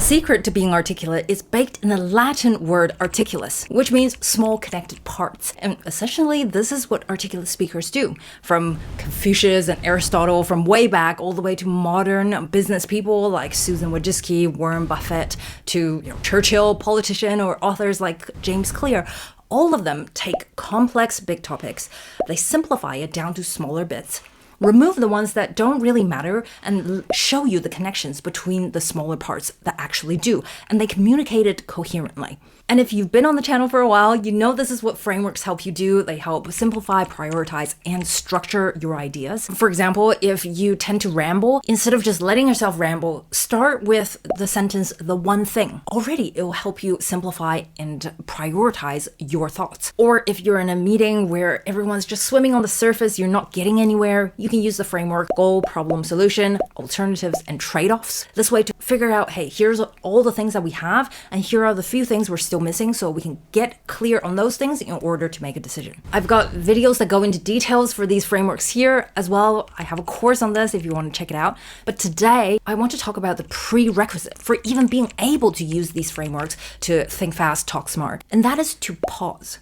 The secret to being articulate is baked in the Latin word articulus, which means small connected parts. And essentially, this is what articulate speakers do. From Confucius and Aristotle, from way back, all the way to modern business people like Susan Wojcicki, Warren Buffett, to Churchill, politician, or authors like James Clear. All of them take complex big topics, they simplify it down to smaller bits, remove the ones that don't really matter, and show you the connections between the smaller parts that actually do, and they communicate it coherently. And if you've been on the channel for a while, you know this is what frameworks help you do. They help simplify, prioritize, and structure your ideas. For example, if you tend to ramble, instead of just letting yourself ramble, start with the sentence, the one thing. Already, it will help you simplify and prioritize your thoughts. Or if you're in a meeting where everyone's just swimming on the surface, you're not getting anywhere, you can use the framework goal, problem, solution, alternatives, and trade-offs. This way to figure out, hey, here's all the things that we have, and here are the few things we're still missing, so we can get clear on those things in order to make a decision. I've got videos that go into details for these frameworks here as well. I have a course on this if you want to check it out. But today, I want to talk about the prerequisite for even being able to use these frameworks to think fast, talk smart, and that is to pause.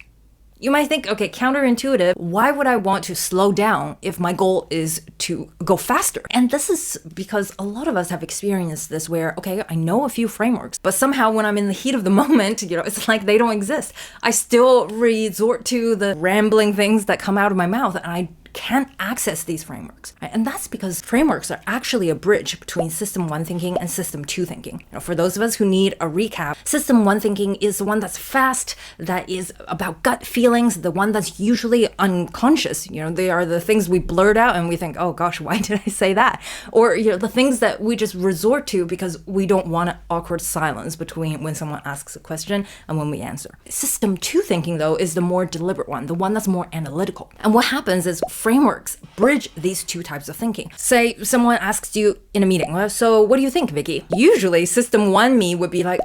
You might think, okay, counterintuitive, why would I want to slow down if my goal is to go faster? And this is because a lot of us have experienced this where, okay, I know a few frameworks, but somehow when I'm in the heat of the moment, it's like they don't exist. I still resort to the rambling things that come out of my mouth, and I can't access these frameworks. Right? And that's because frameworks are actually a bridge between system 1 thinking and system 2 thinking. For those of us who need a recap, system 1 thinking is the one that's fast, that is about gut feelings, the one that's usually unconscious. They are the things we blurt out and we think, oh gosh, why did I say that? Or the things that we just resort to because we don't want an awkward silence between when someone asks a question and when we answer. System 2 thinking, though, is the more deliberate one, the one that's more analytical. And what happens is frameworks bridge these two types of thinking. Say someone asks you in a meeting, well, so what do you think, Vicky? Usually system 1 me would be like,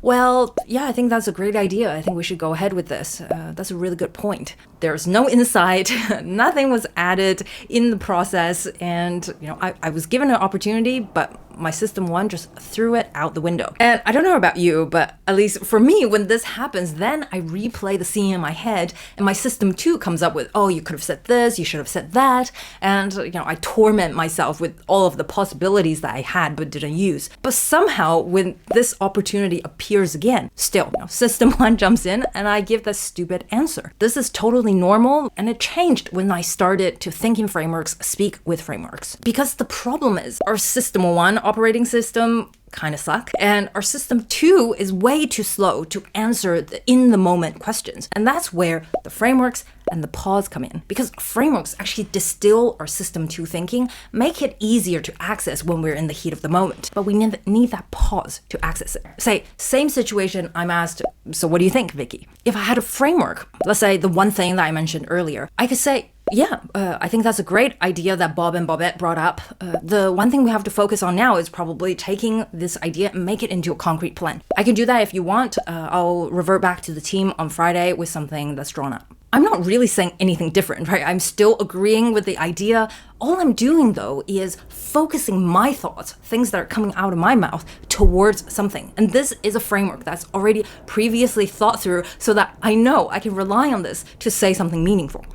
well, yeah, I think that's a great idea. I think we should go ahead with this. That's a really good point. There's no insight. Nothing was added in the process. And, I was given an opportunity, but my system 1 just threw it out the window. And I don't know about you, but at least for me, when this happens, then I replay the scene in my head and my system 2 comes up with, oh, you could have said this, you should have said that. And, I torment myself with all of the possibilities that I had but didn't use. But somehow when this opportunity appears again, still, system 1 jumps in and I give that stupid answer. This is totally normal, and it changed when I started to think in frameworks, speak with frameworks. Because the problem is our system 1 operating system kind of suck, and our system 2 is way too slow to answer the in-the-moment questions. And that's where the frameworks and the pause come in, because frameworks actually distill our system 2 thinking, make it easier to access when we're in the heat of the moment. But we need that pause to access it. Say, same situation, I'm asked, so what do you think, Vicky? If I had a framework, let's say the one thing that I mentioned earlier, I could say, yeah, I think that's a great idea that Bob and Bobette brought up. The one thing we have to focus on now is probably taking this idea and make it into a concrete plan. I can do that if you want. I'll revert back to the team on Friday with something that's drawn up. I'm not really saying anything different, right? I'm still agreeing with the idea. All I'm doing, though, is focusing my thoughts, things that are coming out of my mouth, towards something. And this is a framework that's already previously thought through so that I know I can rely on this to say something meaningful.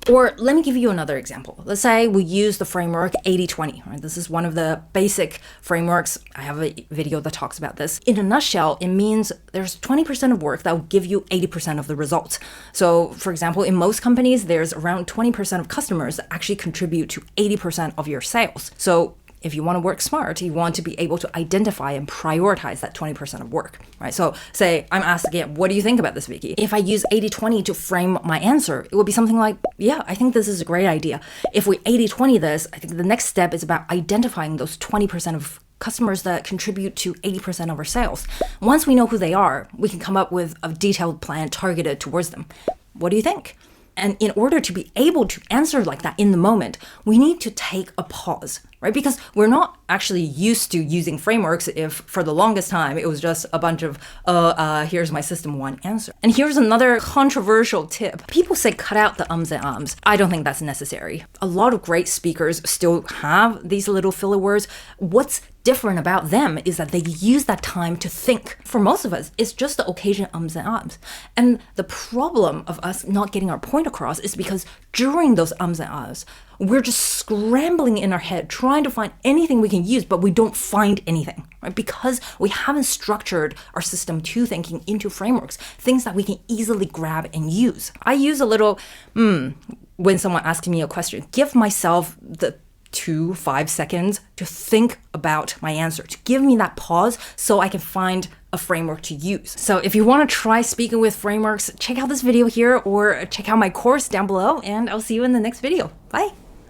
Or let me give you another example. Let's say we use the framework 80-20. Right? This is one of the basic frameworks. I have a video that talks about this. In a nutshell, it means there's 20% of work that will give you 80% of the results. So, for example, in most companies, there's around 20% of customers that actually contribute to 80% of your sales. So if you want to work smart, you want to be able to identify and prioritize that 20% of work, right? So say I'm asked again, what do you think about this, Vicky? If I use 80-20 to frame my answer, it would be something like, yeah, I think this is a great idea. If we 80-20 this, I think the next step is about identifying those 20% of customers that contribute to 80% of our sales. Once we know who they are, we can come up with a detailed plan targeted towards them. What do you think? And in order to be able to answer like that in the moment, we need to take a pause, right? Because we're not actually used to using frameworks if for the longest time it was just a bunch of, here's my system 1 answer. And here's another controversial tip. People say cut out the ums and ahs. I don't think that's necessary. A lot of great speakers still have these little filler words. What's different about them is that they use that time to think. For most of us, it's just the occasion ums and ahs. And the problem of us not getting our point across is because during those ums and ahs, we're just scrambling in our head, trying to find anything we can use, but we don't find anything, right? Because we haven't structured our system to thinking into frameworks, things that we can easily grab and use. I use a little, when someone asks me a question, give myself the 5 seconds to think about my answer, to give me that pause so I can find a framework to use. So if you want to try speaking with frameworks, check out this video here or check out my course down below, and I'll see you in the next video. Bye.